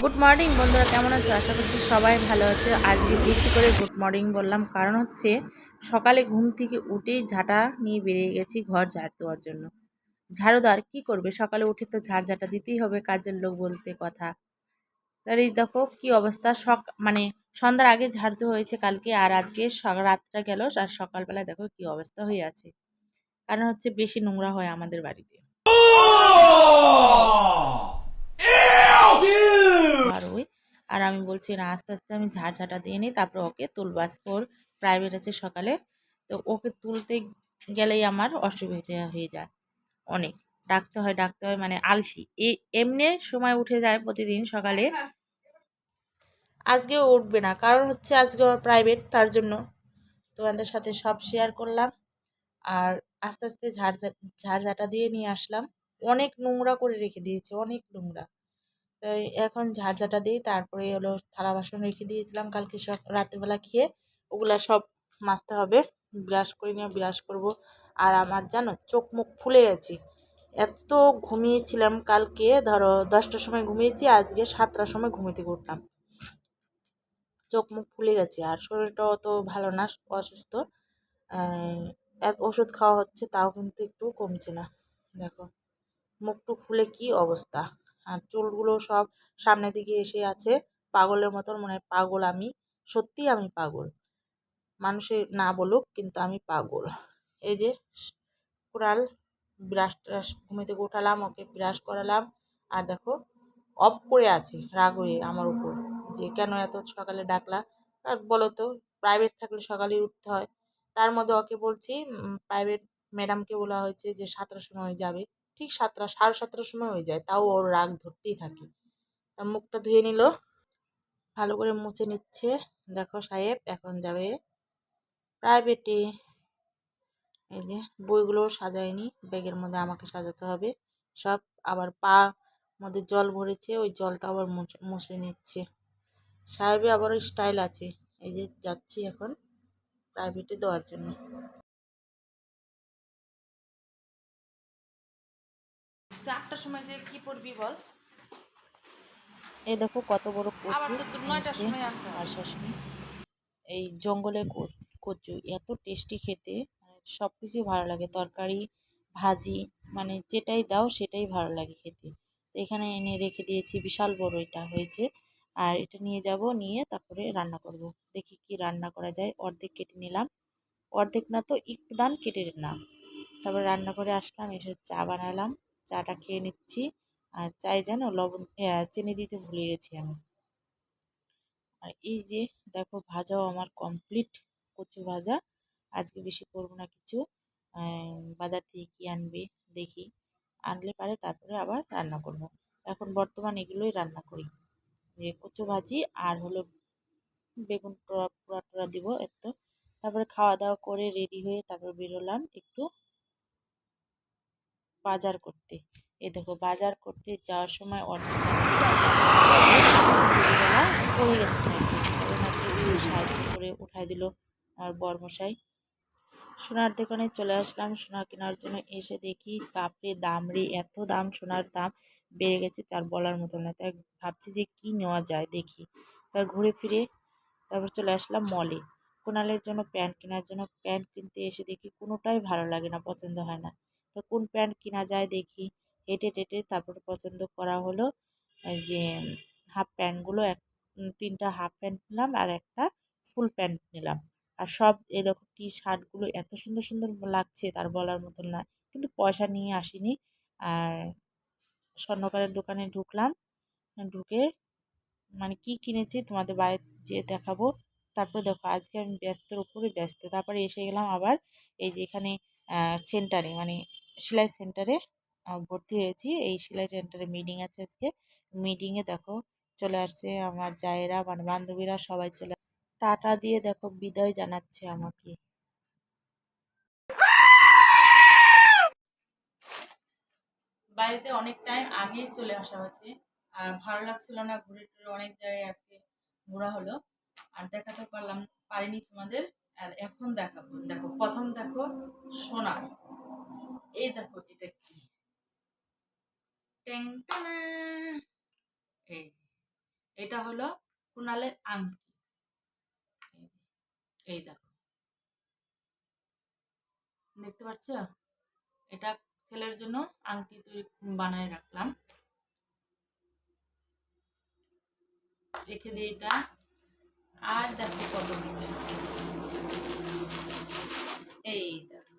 Good morning বন্ধুরা, কেমন আছো? আশা করছি সবাই ভালো আছে। আজকে বেশি করে গুড মর্নিং বললাম, কারণ হচ্ছে সকালে ঘুম থেকে উঠেই ঝাঁটা নিয়ে বেরিয়ে গেছি ঘর ঝাড় দেওয়ার জন্য। ঝাড়ুদার কি করবে, সকালে উঠে তো ঝাঁটা দিতেই হবে, কাজের লোক বলতে কথা। তার এই দেখো কি অবস্থা, মানে সন্ধ্যার আগে ঝাড়তে হয়েছে কালকে, আর আজকে রাতটা গেল, আর সকালবেলা দেখো কি অবস্থা হয়ে আছে। কারণ হচ্ছে বেশি নোংরা হয় আমাদের বাড়িতে। আর আর আমি বলছি না, আস্তে আস্তে আমি ঝাঁটা দিয়ে নিই, তারপর ওকে তুলবাস ওর প্রাইভেট আছে সকালে, তো ওকে তুলতে গেলেই আমার অসুবিধা হয়ে যায় অনেক। ডাকতে হয় মানে আলসি এমনি সময় উঠে যায় প্রতিদিন সকালে। আজকেও উঠবে না, কারণ হচ্ছে আজকে ওর প্রাইভেট, তার জন্য তোমাদের সাথে সব শেয়ার করলাম। আর আস্তে আস্তে ঝাঁটা দিয়ে নিয়ে আসলাম। অনেক নোংরা করে রেখে দিয়েছে, অনেক নোংরা। তাই এখন ঝাঁটা দিই, তারপরে হলো থালা বাসন রেখে দিয়েছিলাম কালকে সব রাত্রেবেলা খেয়ে, ওগুলা সব মাজতে হবে। ব্রাশ করে নিয়ে ব্রাশ করব। আর আমার জানো চোখ মুখ ফুলে গেছে, এত ঘুমিয়েছিলাম কালকে, ধরো 10টার সময় ঘুমিয়েছি, আজকে 7টার সময় ঘুমিয়ে থেকে উঠলাম। চোখ মুখ ফুলে গেছে, আর শরীরটাও তো ভালো না, অসুস্থ। ওষুধ খাওয়া হচ্ছে, তাও কিন্তু একটু কমছে না। দেখো মুখ টুক ফুলে কি অবস্থা, আর চুলগুলো সব সামনের দিকে এসে আছে পাগলের মতন, মনে হয় পাগল আমি। সত্যি আমি পাগল, মানুষে না বলুক কিন্তু আমি পাগল। এই যে কুড়াল, ব্রাশ ট্রাশ ঘুমে থেকে উঠালাম, ওকে ব্রাশ করালাম। আর দেখো অফ করে আছে রাগ হয়ে আমার উপর, যে কেন এত সকালে ডাকলা। আর বলো তো, প্রাইভেট থাকলে সকালেই উঠতে হয়। তার মধ্যে ওকে বলছি, প্রাইভেট ম্যাডামকে বলা হয়েছে যে 7টার সময় যাবে, ঠিক 7টা 7:30 সময় হয়ে যায়, তাও ওর রাগ ধরতেই থাকে। তার মুখটা ধুয়ে নিল, ভালো করে মুছে নিচ্ছে। দেখো সাহেব এখন যাবে প্রাইভেটে। এই যে বইগুলো সাজায়নি, ব্যাগের মধ্যে আমাকে সাজাতে হবে সব। আবার পা মধ্যে জল ভরেছে, ওই জলটা আবার মুছে নিচ্ছে। সাহেবে আবার স্টাইল আছে। এই যে যাচ্ছি এখন প্রাইভেটে দেওয়ার জন্য। তো 8টার সময় যে কি পড়বি বল? এই দেখো কত বড় কচু এনেছে আমার শাশুড়ি, এই জঙ্গলে কচু, এত টেস্টি খেতে, মানে সব কিছুই ভালো লাগে, তরকারি ভাজি, মানে যেটাই দাও সেটাই ভালো লাগে খেতে। তো এখানে এনে রেখে দিয়েছি, বিশাল বড় এটা হয়েছে। আর এটা নিয়ে যাব, নিয়ে তারপরে রান্না করব। দেখি কি রান্না করা যায়। অর্ধেক কেটে নিলাম, অর্ধেক না তো একটু দান কেটে নিলাম। তারপরে রান্না করে আসলাম, এসে চা বানালাম, চাটা খেয়ে নিচ্ছি। আর চাই যেন লবণ চিনি দিতে ভুলে গেছি আমি। আর এই যে দেখো ভাজাও আমার কমপ্লিট, কচু ভাজা। আজকে বেশি করবো না কিছু, বাজার থেকে কি আনবে দেখি, আনলে পারে তারপরে আবার রান্না করব। এখন বর্তমান এগুলোই রান্না করি, যে কচু ভাজি আর হলো বেগুন পোড়া টোড়া দিব এত। তারপরে খাওয়া দাওয়া করে রেডি হয়ে তারপর বেরোলাম একটু বাজার করতে। এই দেখো বাজার করতে যাওয়ার সময় অর্ধেক রাস্তা পড়ে গেছে সাইকেল, ওনাকে একটু সাহায্য করে উঠাই দিল আমার বরমশাই। সোনার দোকানে চলে আসলাম সোনা কেনার জন্য। এসে দেখি বাপরে দাম রে, এত দাম, সোনার দাম বেড়ে গেছে তার বলার মতো না। তাই ভাবছি যে কি নেওয়া যায় দেখি। তার ঘুরে ফিরে তারপর চলে আসলাম মলে, কুণালের জন্য প্যান্ট কেনার জন্য। প্যান্ট কিনতে এসে দেখি কোনোটাই ভালো লাগে না, পছন্দ হয় না। তো কোন প্যান্ট কেনা যায় দেখি, হেঁটে টেটে তারপর পছন্দ করা হলো এই যে হাফ প্যান্টগুলো। 3টা হাফ প্যান্ট নিলাম আর একটা ফুল প্যান্ট নিলাম। আর সব এরকম টি শার্টগুলো এত সুন্দর সুন্দর লাগছে তার বলার মতন না, কিন্তু পয়সা নিয়ে আসিনি। আর স্বর্ণকারের দোকানে ঢুকলাম, ঢুকে মানে কি কিনেছি তোমাদের বাড়িতে যেয়ে দেখাবো। তারপরে দেখো আজকে আমি ব্যস্তের উপরে ব্যস্ত। তারপরে এসে গেলাম আবার এই যে এখানে সেন্টারে, মানে সেলাই সেন্টারে ভর্তি হয়েছি। এই সেলাই সেন্টারে মিটিং আছে আজকে। মিটিংয়ে দেখো চলে আসছে আমার জায়েরা, মানে বান্ধবীরা সবাই চলে টাটা দিয়ে দেখো বিদায় জানাচ্ছে আমাকে। বাড়িতে অনেক টাইম আগেই চলে আসা হয়েছে, আর ভালো লাগছিল না, ঘুরে টুরে অনেক জায়গায় আজকে ঘোরা হলো, আর দেখাতে পারিনি তোমাদের। আর এখন দেখাবো, দেখো প্রথম দেখো সোনার, এই দেখো এটা কি, ট্যাং টানা, এই এটা হলো কুনালের আংটি। এই দেখো, দেখতে পাচ্ছ? এটা ছেলের জন্য আংটি তৈরি বানায় রাখলাম, রেখে দিই এটা। আর দেখো কত কিছু, এই দেখো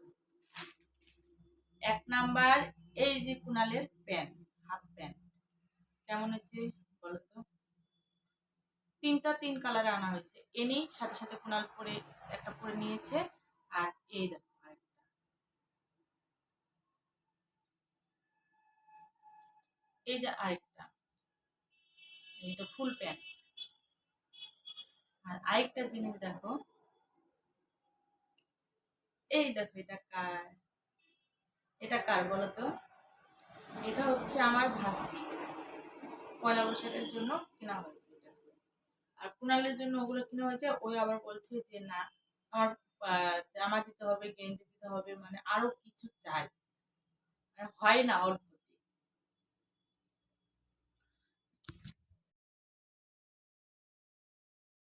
1 নাম্বার, এই যে কুনালের প্যান্ট, হাফ প্যান্ট কেমন হচ্ছে বলো তো? 3 কালার আনা হয়েছে, এনেই সাথে সাথে কুনাল পরে একটা পরে নিয়েছে। আর এই দেখো আরেকটা, এই যে আরেকটা, এটা ফুল প্যান্ট। আর আরেকটা জিনিস দেখো, এই দেখো এটা কার বলো তো? এটা হচ্ছে আমার ভাস্তি, পয়লা বৈশাখের জন্য কেনা হয়েছে এটা। আর কুনালের জন্য ওগুলো কেনা হয়েছে, ওই আবার বলছে যে না আমার জামা দিতে হবে, গেঞ্জি দিতে হবে, মানে আরো কিছু চাই, মানে হয় না অল্প।